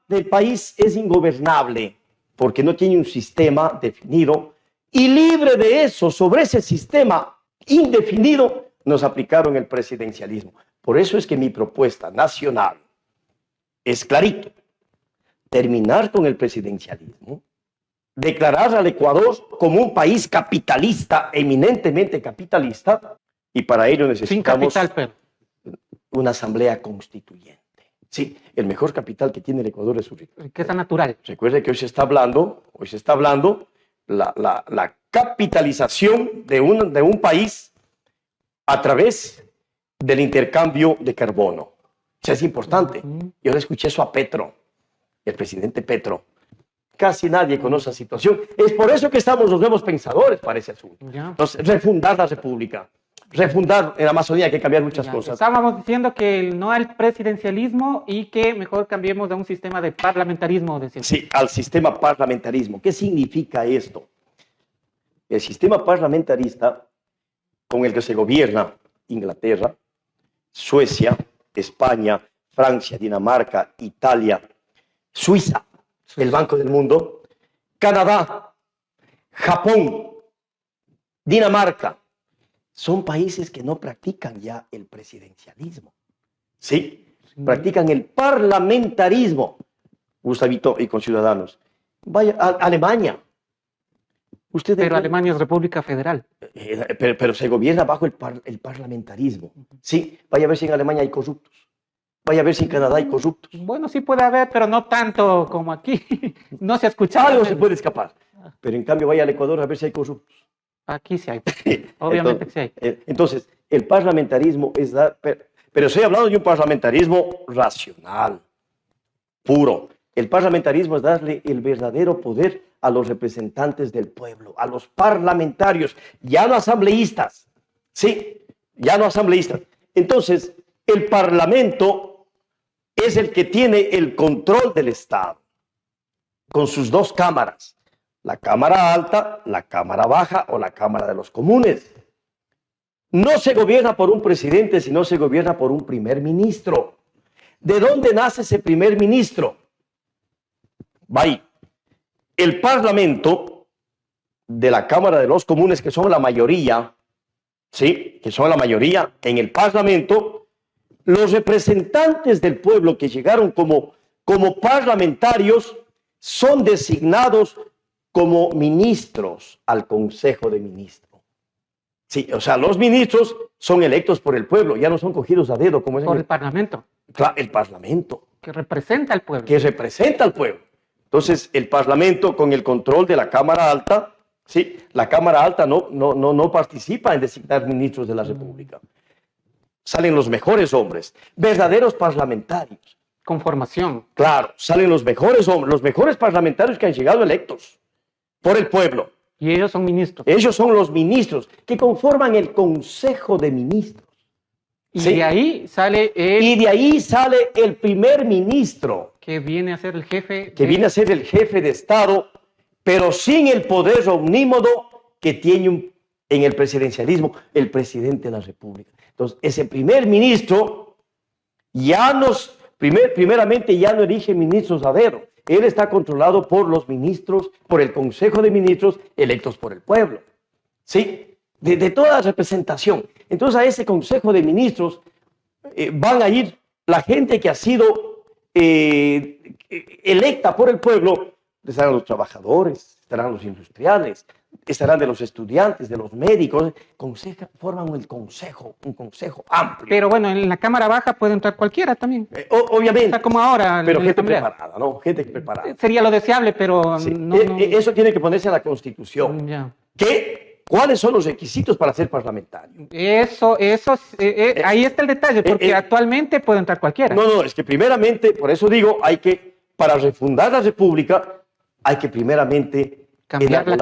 del país es ingobernable porque no tiene un sistema definido y libre de eso, sobre ese sistema indefinido, nos aplicaron el presidencialismo. Por eso es que mi propuesta nacional es clarito: terminar con el presidencialismo, declarar al Ecuador como un país capitalista, eminentemente capitalista, y para ello necesitamos sin capital, pero una asamblea constituyente. Sí, el mejor capital que tiene el Ecuador es su riqueza natural. Recuerde que hoy se está hablando la capitalización de un país a través del intercambio de carbono. Eso es importante. Yo le escuché eso a Petro, el presidente Petro. Casi nadie conoce la situación. Es por eso que estamos los nuevos pensadores para ese asunto. Entonces, refundar la república. Refundar en la Amazonía hay que cambiar muchas cosas. Estábamos diciendo que no al presidencialismo y que mejor cambiemos de un sistema de parlamentarismo. Sí, al sistema parlamentarismo. ¿Qué significa esto? El sistema parlamentarista con el que se gobierna Inglaterra, Suecia, España, Francia, Dinamarca, Italia, Suiza, el Banco del Mundo, Canadá, Japón, Dinamarca, son países que no practican ya el presidencialismo. Sí, practican el parlamentarismo. Gustavito y conciudadanos, vaya a Alemania. Pero Alemania es república federal. Pero se gobierna bajo el parlamentarismo. Sí, vaya a ver si en Alemania hay corruptos. Vaya a ver si en Canadá hay corruptos. Bueno, sí puede haber, pero no tanto como aquí. No se ha escuchado. Algo se puede escapar. Pero en cambio vaya al Ecuador a ver si hay corruptos. Aquí sí hay. Obviamente sí hay. Entonces, el parlamentarismo es dar... Pero estoy hablando de un parlamentarismo racional, puro. El parlamentarismo es darle el verdadero poder a los representantes del pueblo, a los parlamentarios, ya no asambleístas. Sí, ya no asambleístas. Entonces, el parlamento es el que tiene el control del Estado, con sus dos cámaras, la Cámara Alta, la Cámara Baja o la Cámara de los Comunes. No se gobierna por un presidente, sino se gobierna por un primer ministro. ¿De dónde nace ese primer ministro? Vaya, el Parlamento de la Cámara de los Comunes, que son la mayoría, sí, que son la mayoría en el Parlamento, los representantes del pueblo que llegaron como parlamentarios son designados como ministros al Consejo de Ministros. Sí, o sea, los ministros son electos por el pueblo, ya no son cogidos a dedo como es por el Parlamento. Claro, el Parlamento. Que representa al pueblo. Que representa al pueblo. Entonces, el Parlamento con el control de la Cámara Alta, sí, la Cámara Alta no participa en designar ministros de la República. Salen los mejores hombres, verdaderos parlamentarios. Con formación. Claro, salen los mejores hombres, los mejores parlamentarios que han llegado electos por el pueblo. Y ellos son ministros. Ellos son los ministros que conforman el Consejo de Ministros. Y ¿sí? De ahí sale el primer ministro. Que viene a ser el jefe. Que viene a ser el jefe de Estado, pero sin el poder omnímodo que tiene en el presidencialismo el presidente de la República. Entonces, ese primer ministro primeramente ya no elige ministros a dedo. Él está controlado por los ministros, por el Consejo de Ministros electos por el pueblo. ¿Sí? De toda la representación. Entonces a ese Consejo de Ministros van a ir la gente que ha sido electa por el pueblo. Estarán los trabajadores, estarán los industriales, estarán de los estudiantes, de los médicos. Forman un consejo amplio. Pero bueno, en la Cámara Baja puede entrar cualquiera también. Obviamente. Está como ahora. Pero gente preparada, ¿no? Gente preparada. Sería lo deseable, pero sí. Eso tiene que ponerse en la Constitución. Ya. ¿Cuáles son los requisitos para ser parlamentario? Ahí está el detalle, porque actualmente puede entrar cualquiera. No, es que primeramente, por eso digo, para refundar la República, hay que primeramente cambiar la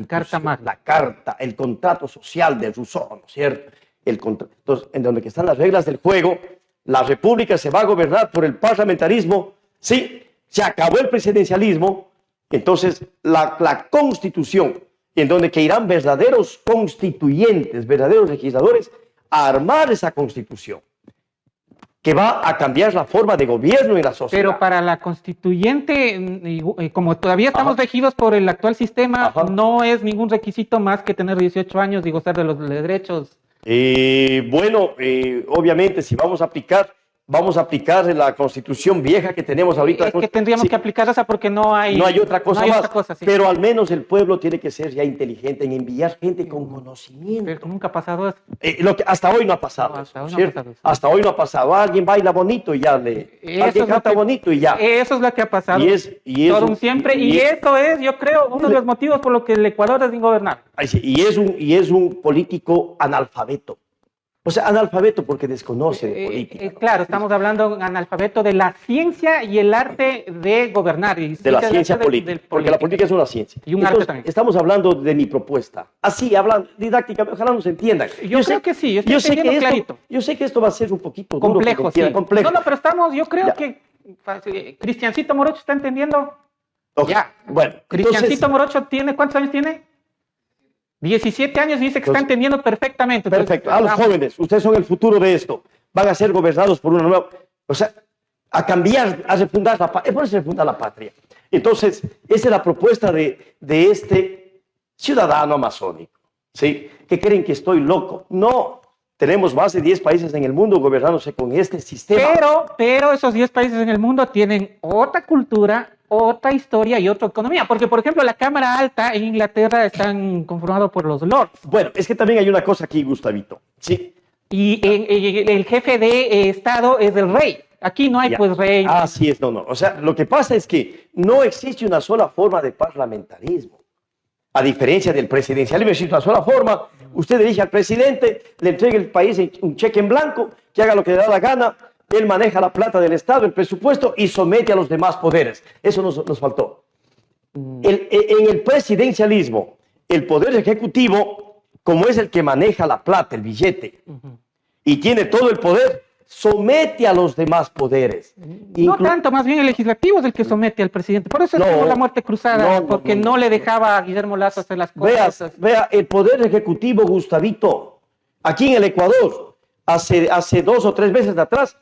Carta Magna. La Carta, el contrato social de Rousseau, ¿no es cierto? Entonces, en donde están las reglas del juego, la República se va a gobernar por el parlamentarismo, sí, se acabó el presidencialismo, entonces la Constitución, en donde que irán verdaderos constituyentes, verdaderos legisladores, a armar esa Constitución. que va a cambiar la forma de gobierno en la sociedad. Pero para la constituyente, como todavía estamos regidos por el actual sistema, no es ningún requisito más que tener 18 años y gozar de los derechos. Bueno, obviamente, si vamos a aplicar la constitución vieja que tenemos ahorita. Es que tendríamos que aplicar esa porque no hay otra cosa más. Sí. Pero al menos el pueblo tiene que ser ya inteligente en enviar gente con conocimiento. Pero nunca ha pasado eso. Hasta hoy no ha pasado. Hasta hoy no ha pasado. Alguien baila bonito y ya alguien canta bonito y ya. Eso es lo que ha pasado. Y eso es, yo creo, uno de los motivos por los que el Ecuador es ingobernable. Y es un político analfabeto. O sea, analfabeto porque desconoce de política. Claro, estamos hablando analfabeto de la ciencia y el arte de gobernar. De la ciencia política, porque la política es una ciencia. Y un arte también. Estamos hablando de mi propuesta. Así, hablan didácticamente, ojalá nos entiendan. Yo creo que sí, yo estoy entendiendo clarito. Yo sé que esto va a ser un poquito complejo, duro, complejo. No, pero yo creo que Cristiancito Morocho está entendiendo. Okay. Ya. Bueno, Cristiancito Morocho ¿cuántos años tiene? 17 años y dice que está entendiendo perfectamente. Perfecto. A los jóvenes, ustedes son el futuro de esto. Van a ser gobernados por una nueva... O sea, a cambiar, a refundar la patria. Es por eso refundar la patria. Entonces, esa es la propuesta de este ciudadano amazónico, ¿sí? Que creen que estoy loco. No, tenemos más de 10 países en el mundo gobernándose con este sistema. Pero esos 10 países en el mundo tienen otra cultura, otra historia y otra economía. Porque, por ejemplo, la Cámara Alta en Inglaterra están conformados por los lords. Bueno, es que también hay una cosa aquí, Gustavito. Sí. Y el jefe de Estado es el rey. Aquí no hay, pues, rey. Así es, no. O sea, lo que pasa es que no existe una sola forma de parlamentarismo. A diferencia del presidencialismo, existe una sola forma. Usted elige al presidente, le entrega el país un cheque en blanco, que haga lo que le da la gana. Él maneja la plata del Estado, el presupuesto y somete a los demás poderes. Eso nos faltó. En el presidencialismo, el poder ejecutivo, como es el que maneja la plata, el billete, y tiene todo el poder, somete a los demás poderes. No tanto, más bien el legislativo es el que somete al presidente. Por eso tuvo la muerte cruzada, porque no le dejaba a Guillermo Lazo hacer las cosas. Vea, el poder ejecutivo, Gustavito, aquí en el Ecuador, hace 2 o 3 meses atrás,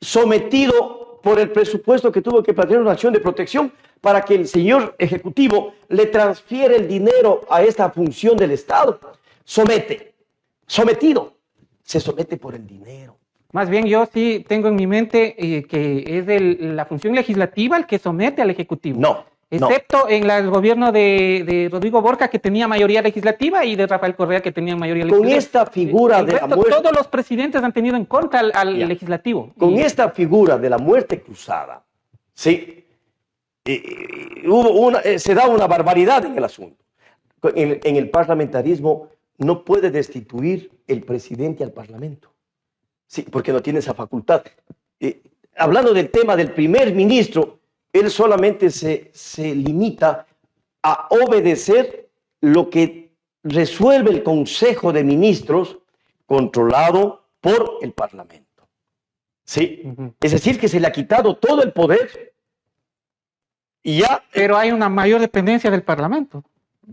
sometido por el presupuesto que tuvo que plantear una acción de protección para que el señor ejecutivo le transfiera el dinero a esta función del Estado. Sometido, se somete por el dinero. Más bien yo sí tengo en mi mente que es la función legislativa el que somete al ejecutivo. Excepto en el gobierno de Rodrigo Borja, que tenía mayoría legislativa, y de Rafael Correa, que tenía mayoría legislativa. Con esta figura de la muerte... Todos los presidentes han tenido en contra al legislativo. Con esta figura de la muerte cruzada, ¿sí? Se da una barbaridad en el asunto. En el parlamentarismo no puede destituir el presidente al parlamento, sí, porque no tiene esa facultad. Hablando del tema del primer ministro, él solamente se limita a obedecer lo que resuelve el Consejo de Ministros controlado por el Parlamento. ¿Sí? Es decir, que se le ha quitado todo el poder y ya... Pero hay una mayor dependencia del Parlamento.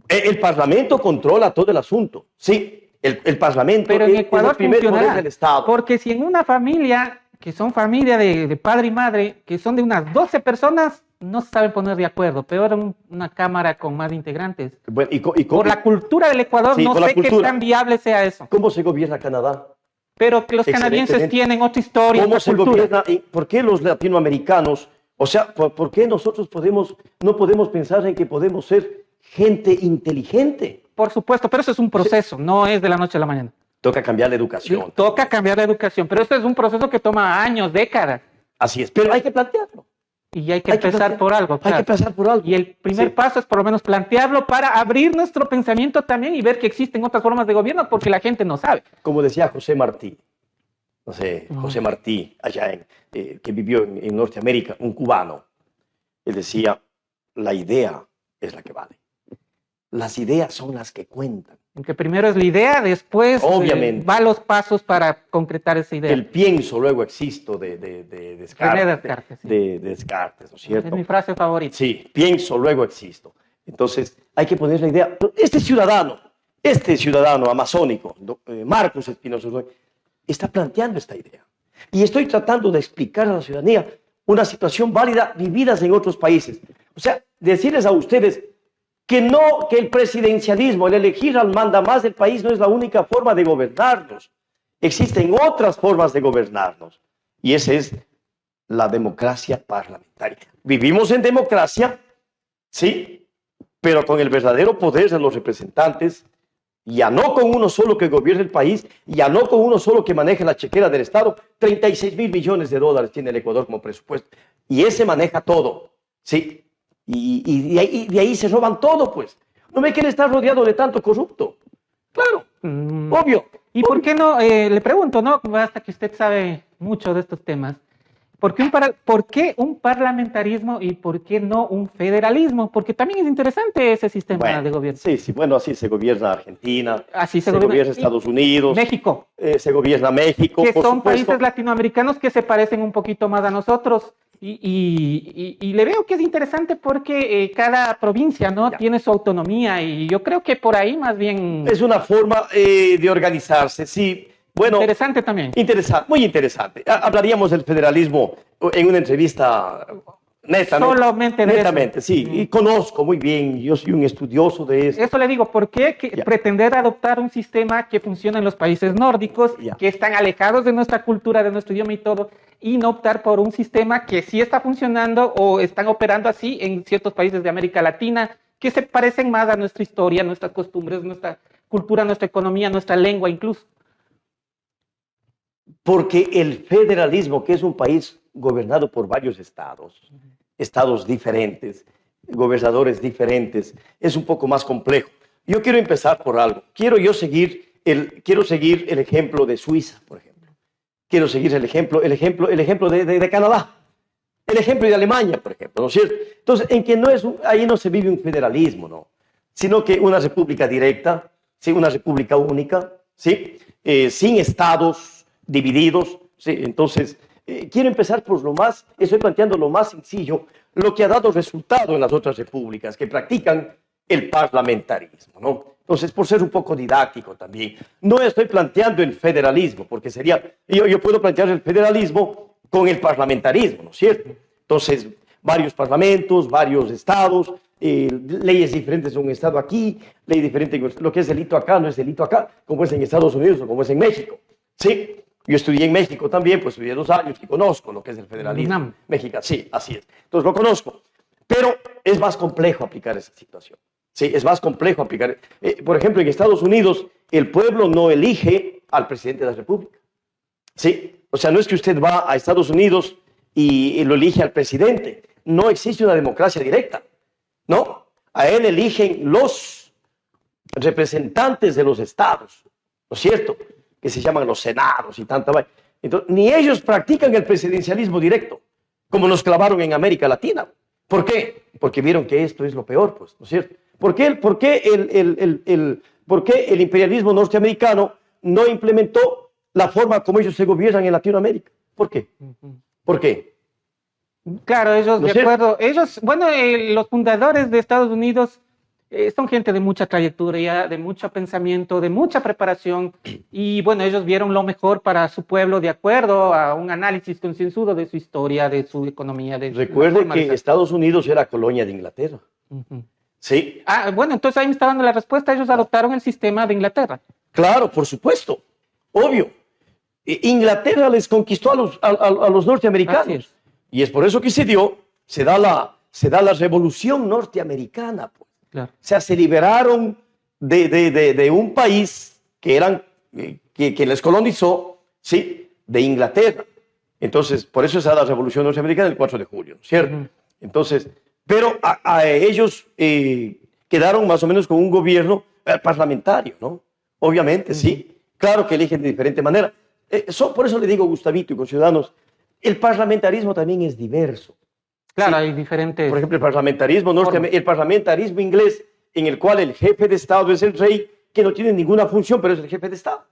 El Parlamento controla todo el asunto, sí. El Parlamento pero en Ecuador es el primer poder del Estado. Porque si en una familia, que son familia de padre y madre, que son de unas 12 personas, no se saben poner de acuerdo. Peor una cámara con más integrantes. Bueno, por la cultura del Ecuador, sí, no sé qué tan viable sea eso. ¿Cómo se gobierna Canadá? Pero que los canadienses tienen otra historia, ¿Cómo otra se gobierna? ¿Por qué los latinoamericanos? O sea, ¿por qué nosotros no podemos pensar en que podemos ser gente inteligente? Por supuesto, pero eso es un proceso, no es de la noche a la mañana. Toca cambiar la educación. Sí, toca cambiar la educación, pero esto es un proceso que toma años, décadas. Así es, pero hay que plantearlo. Y hay que empezar por algo. Claro. Hay que empezar por algo. Y el primer paso es por lo menos plantearlo para abrir nuestro pensamiento también y ver que existen otras formas de gobierno porque la gente no sabe. Como decía José Martí, no sé, José Martí, allá que vivió en Norteamérica, un cubano, él decía, la idea es la que vale. Las ideas son las que cuentan. Aunque primero es la idea, después obviamente va los pasos para concretar esa idea. El pienso, luego existo de Descartes. Descartes, sí. De Descartes, ¿no es cierto? Es mi frase favorita. Sí, pienso, luego existo. Entonces, hay que poner la idea. Este ciudadano amazónico, Marcos Espinosa, está planteando esta idea. Y estoy tratando de explicar a la ciudadanía una situación válida vivida en otros países. O sea, decirles a ustedes que no, que el presidencialismo, el elegir al mandamás del país no es la única forma de gobernarnos. Existen otras formas de gobernarnos. Y esa es la democracia parlamentaria. Vivimos en democracia, sí, pero con el verdadero poder de los representantes, ya no con uno solo que gobierne el país, ya no con uno solo que maneje la chequera del Estado. 36.000 millones de dólares tiene el Ecuador como presupuesto. Y ese maneja todo, ¿sí? Y de ahí se roban todo, pues. No me quiere estar rodeado de tanto corrupto. Claro, obvio. ¿Y obvio. por qué no? Le pregunto, ¿no? Hasta que usted sabe mucho de estos temas. ¿Por qué un parlamentarismo y por qué no un federalismo? Porque también es interesante ese sistema de gobierno. Sí, sí, bueno, así se gobierna Argentina, así se gobierna Estados Unidos, México, se gobierna México, que por son supuesto. países latinoamericanos que se parecen un poquito más a nosotros. Y le veo que es interesante porque cada provincia, ¿no? tiene su autonomía y yo creo que por ahí más bien... Es una forma de organizarse, sí. Bueno, interesante también. Interesante, muy interesante. Hablaríamos del federalismo en una entrevista solamente de netamente, eso. Sí. Y conozco muy bien, yo soy un estudioso de eso. Eso le digo, ¿por qué pretender adoptar un sistema que funciona en los países nórdicos, que están alejados de nuestra cultura, de nuestro idioma y todo, y no optar por un sistema que sí está funcionando o están operando así en ciertos países de América Latina, que se parecen más a nuestra historia, nuestras costumbres, nuestra cultura, nuestra economía, nuestra lengua incluso? Porque el federalismo, que es un país gobernado por varios estados diferentes, gobernadores diferentes, es un poco más complejo. Yo quiero empezar por algo. Quiero seguir el ejemplo de Suiza, por ejemplo. Quiero seguir el ejemplo de Canadá. El ejemplo de Alemania, por ejemplo, ¿no es cierto? Entonces, en que ahí no se vive un federalismo, ¿no? Sino que una república directa, ¿sí? Una república única, ¿sí? Sin estados divididos, ¿sí? Entonces, quiero empezar por estoy planteando lo más sencillo, lo que ha dado resultado en las otras repúblicas que practican el parlamentarismo, ¿no? Entonces, por ser un poco didáctico también, no estoy planteando el federalismo, porque yo puedo plantear el federalismo con el parlamentarismo, ¿no es cierto? Entonces, varios parlamentos, varios estados, leyes diferentes en un estado aquí, ley diferente en lo que es delito acá, no es delito acá, como es en Estados Unidos o como es en México, ¿sí? Yo estudié en México también, pues estudié 2 años y conozco lo que es el federalismo mexicano. Sí, así es. Entonces lo conozco. Pero es más complejo aplicar esa situación. Sí, es más complejo aplicar. Por ejemplo, en Estados Unidos, el pueblo no elige al presidente de la República. Sí, o sea, no es que usted va a Estados Unidos y lo elige al presidente. No existe una democracia directa. No, a él eligen los representantes de los estados. ¿No es cierto? Que se llaman los senados y tanta vaina. Entonces, ni ellos practican el presidencialismo directo, como nos clavaron en América Latina. ¿Por qué? Porque vieron que esto es lo peor, pues, ¿no es cierto? ¿Por qué el imperialismo norteamericano no implementó la forma como ellos se gobiernan en Latinoamérica? ¿Por qué? ¿Por qué? Claro, ellos, ¿No de acuerdo. Ellos, bueno, los fundadores de Estados Unidos son gente de mucha trayectoria, de mucho pensamiento, de mucha preparación y bueno, ellos vieron lo mejor para su pueblo de acuerdo a un análisis concienzudo de su historia, de su economía. Recuerde que Estados Unidos era colonia de Inglaterra. Sí. Bueno, entonces ahí me está dando la respuesta, ellos adoptaron el sistema de Inglaterra. Claro, por supuesto, obvio. Inglaterra les conquistó a los norteamericanos. Y es por eso que se da la revolución norteamericana, pues. Claro. O sea, se liberaron de un país que les colonizó, ¿sí? De Inglaterra. Entonces, por eso se da la revolución norteamericana el 4 de julio, ¿cierto? Entonces, pero a ellos quedaron más o menos con un gobierno parlamentario, ¿no? Obviamente, sí. Claro que eligen de diferente manera. Por eso le digo, Gustavito y conciudadanos, el parlamentarismo también es diverso. Claro, sí. hay diferentes... Por ejemplo, el parlamentarismo inglés, en el cual el jefe de Estado es el rey, que no tiene ninguna función, pero es el jefe de Estado.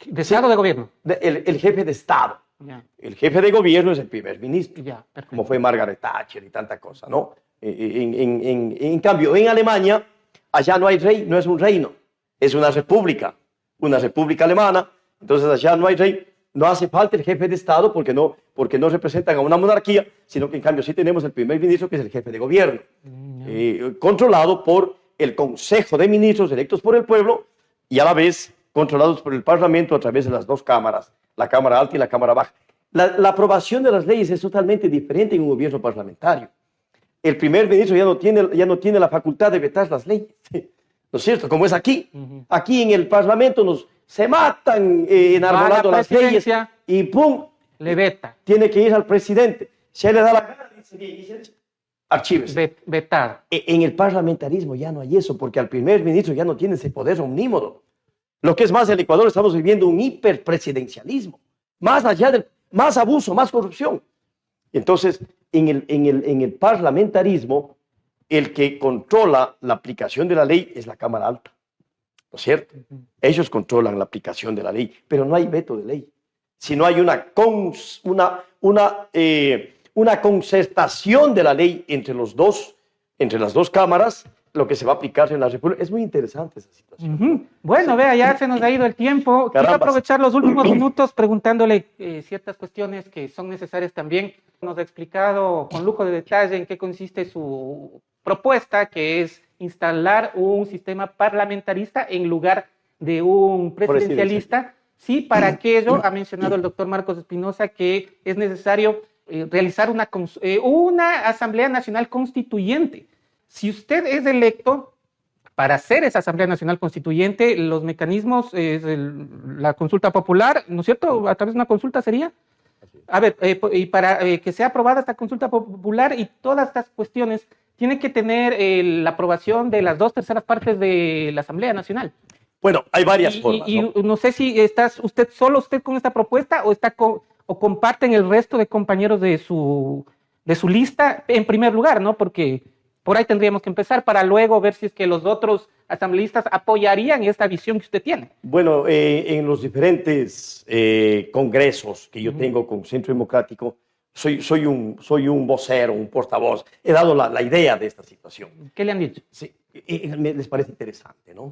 ¿De Estado o de gobierno? El jefe de Estado. Ya. El jefe de gobierno es el primer ministro, ya, como fue Margaret Thatcher y tanta cosa, ¿no? En cambio, en Alemania, allá no hay rey, no es un reino, es una república alemana, entonces allá no hay rey, no hace falta el jefe de Estado porque no representan a una monarquía, sino que en cambio sí tenemos el primer ministro, que es el jefe de gobierno, controlado por el Consejo de Ministros electos por el pueblo y a la vez controlados por el Parlamento a través de las dos cámaras, la Cámara Alta y la Cámara Baja. La aprobación de las leyes es totalmente diferente en un gobierno parlamentario. El primer ministro ya no tiene la facultad de vetar las leyes, ¿no es cierto? Como es aquí. Aquí en el Parlamento se matan enarbolando las leyes y ¡pum! Le veta. Tiene que ir al presidente. Si a él le da la gana, dice, archívese. Vetar. En el parlamentarismo ya no hay eso, porque al primer ministro ya no tiene ese poder omnímodo. Lo que es más, en el Ecuador estamos viviendo un hiperpresidencialismo. Más allá del más abuso, más corrupción. Entonces, en el parlamentarismo, el que controla la aplicación de la ley es la Cámara Alta, ¿no es cierto? Ellos controlan la aplicación de la ley, pero no hay veto de ley. Si no hay una concertación de la ley entre las dos cámaras, lo que se va a aplicar en la República. Es muy interesante esa situación. Bueno, vea, ya se nos ha ido el tiempo. Quiero aprovechar los últimos minutos preguntándole ciertas cuestiones que son necesarias también. Nos ha explicado con lujo de detalle en qué consiste su propuesta, que es instalar un sistema parlamentarista en lugar de un presidencialista. Sí, para aquello ha mencionado el doctor Marcos Espinosa que es necesario realizar una Asamblea Nacional Constituyente. Si usted es electo, para hacer esa Asamblea Nacional Constituyente, los mecanismos, la consulta popular, ¿no es cierto? A través de una consulta sería. A ver, y para que sea aprobada esta consulta popular y todas estas cuestiones, tiene que tener la aprobación de las 2/3 partes de la Asamblea Nacional. Bueno, hay varias formas. No sé si estás usted con esta propuesta o comparten el resto de compañeros de su lista en primer lugar, ¿no? Porque por ahí tendríamos que empezar para luego ver si es que los otros asambleístas apoyarían esta visión que usted tiene. Bueno, en los diferentes congresos que yo tengo con Centro Democrático, soy un vocero, un portavoz. He dado la idea de esta situación. ¿Qué le han dicho? Sí, les parece interesante, ¿no?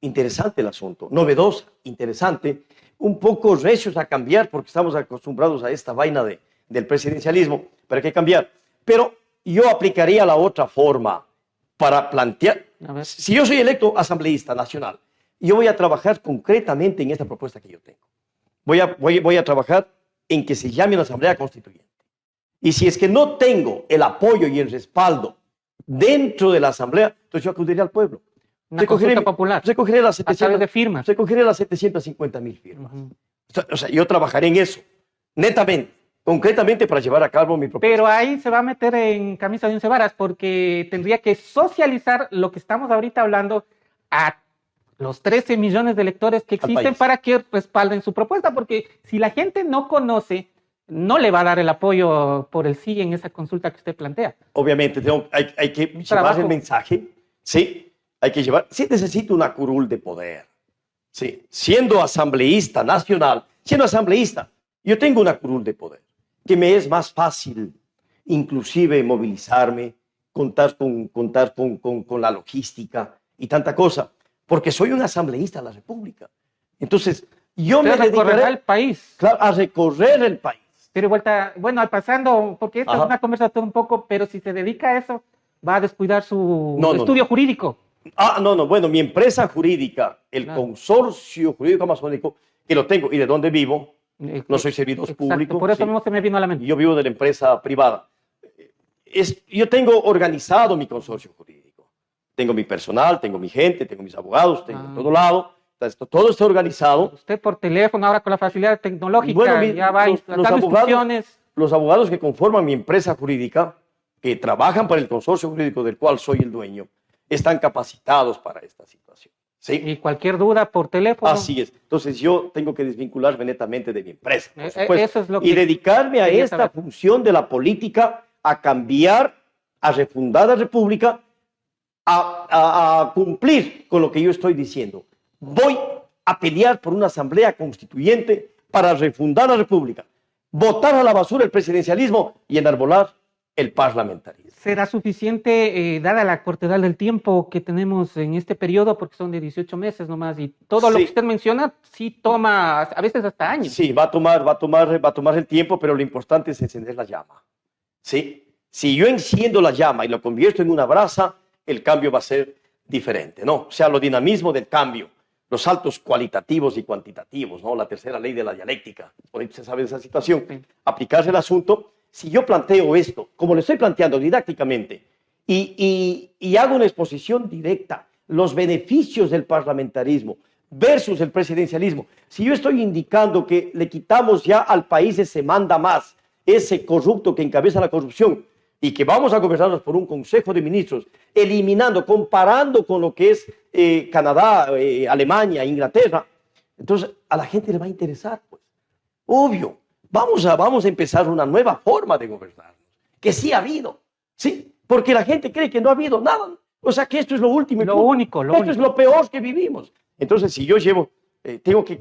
Interesante el asunto, novedosa, interesante, un poco recios a cambiar porque estamos acostumbrados a esta vaina del presidencialismo, pero hay que cambiar. Pero yo aplicaría la otra forma para plantear, si yo soy electo asambleísta nacional, yo voy a trabajar concretamente en esta propuesta que yo tengo. Voy a trabajar en que se llame una asamblea constituyente. Y si es que no tengo el apoyo y el respaldo dentro de la asamblea, entonces yo acudiría al pueblo. Una consulta popular. Recogeré las 700, de firmas. Recogeré las 750.000 firmas. O sea, yo trabajaré en eso, netamente. Concretamente para llevar a cabo mi propuesta. Pero ahí se va a meter en camisa de once varas porque tendría que socializar lo que estamos ahorita hablando a los 13 millones de electores que existen para que respalden su propuesta, porque si la gente no conoce, no le va a dar el apoyo por el sí en esa consulta que usted plantea. Obviamente, hay que llevar el mensaje, sí, hay que llevar, sí necesito una curul de poder, sí, siendo asambleísta nacional, yo tengo una curul de poder, que me es más fácil, inclusive movilizarme, contar con la logística y tanta cosa, porque soy un asambleísta de la República. Entonces, yo me dedicaré al país. Claro, a recorrer el país. Pero pasando, porque esta es una conversación un poco, pero si se dedica a eso, va a descuidar su estudio jurídico. Bueno, mi empresa jurídica, el consorcio jurídico amazónico, que lo tengo y de donde vivo, no soy servidor público. Por eso mismo se me vino a la mente. Yo vivo de la empresa privada. Yo tengo organizado mi consorcio jurídico. Tengo mi personal, tengo mi gente, tengo mis abogados, tengo todo lado. Todo está organizado. Usted por teléfono, ahora con la facilidad tecnológica, ya va los abogados que conforman mi empresa jurídica, que trabajan para el consorcio jurídico del cual soy el dueño, están capacitados para esta situación. ¿Sí? Y cualquier duda por teléfono. Así es. Entonces yo tengo que desvincularme netamente de mi empresa, por supuesto, eso es lo que y dedicarme a esta función de la política, a cambiar, a refundar la República, a cumplir con lo que yo estoy diciendo. Voy a pelear por una asamblea constituyente para refundar la República, botar a la basura el presidencialismo y enarbolar el parlamentarismo. ¿Será suficiente, dada la cortedad del tiempo que tenemos en este periodo, porque son de 18 meses nomás, y todo lo que usted menciona sí toma a veces hasta años? Sí, va a tomar el tiempo, pero lo importante es encender la llama. ¿Sí? Si yo enciendo la llama y lo convierto en una brasa, el cambio va a ser diferente, ¿no? O sea, lo dinamismo del cambio, los saltos cualitativos y cuantitativos, ¿no? La tercera ley de la dialéctica, por ahí se sabe de esa situación. Sí. Aplicarse el asunto. Si yo planteo esto, como lo estoy planteando didácticamente, y hago una exposición directa, los beneficios del parlamentarismo versus el presidencialismo, si yo estoy indicando que le quitamos ya al país ese manda más, ese corrupto que encabeza la corrupción, y que vamos a gobernarnos por un Consejo de Ministros, eliminando, comparando con lo que es Canadá, Alemania, Inglaterra, entonces a la gente le va a interesar, pues, obvio. Vamos a empezar una nueva forma de gobernarnos, que sí ha habido, ¿sí? Porque la gente cree que no ha habido nada, o sea que esto es lo último. Lo único. Esto es lo peor que vivimos. Entonces, si yo llevo, tengo que...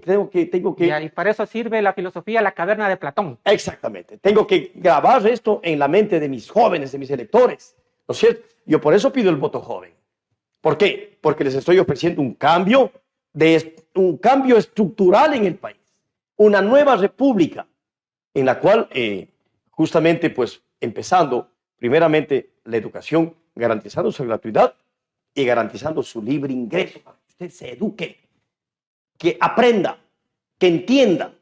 Y para eso sirve la filosofía, la caverna de Platón. Exactamente. Tengo que grabar esto en la mente de mis jóvenes, de mis electores, ¿no es cierto? Yo por eso pido el voto joven. ¿Por qué? Porque les estoy ofreciendo un cambio estructural en el país, una nueva república, en la cual justamente pues empezando primeramente la educación, garantizando su gratuidad y garantizando su libre ingreso para que usted se eduque, que aprenda, que entienda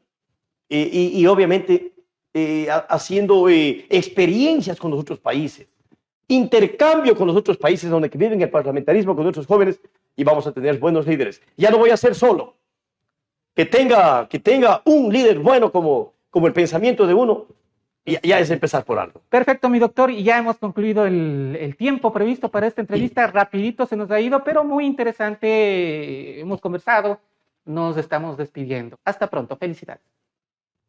y obviamente haciendo experiencias con los otros países, intercambio con los otros países donde viven el parlamentarismo con nuestros jóvenes y vamos a tener buenos líderes. Ya no voy a ser solo, que tenga un líder bueno como el pensamiento de uno, ya es empezar por algo. Perfecto, mi doctor, y ya hemos concluido el tiempo previsto para esta entrevista. Rapidito se nos ha ido, pero muy interesante. Hemos conversado, nos estamos despidiendo. Hasta pronto, felicidades.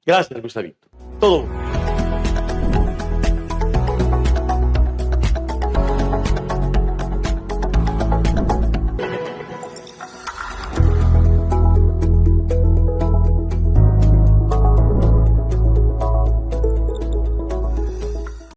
Gracias, Gustavito. Todo.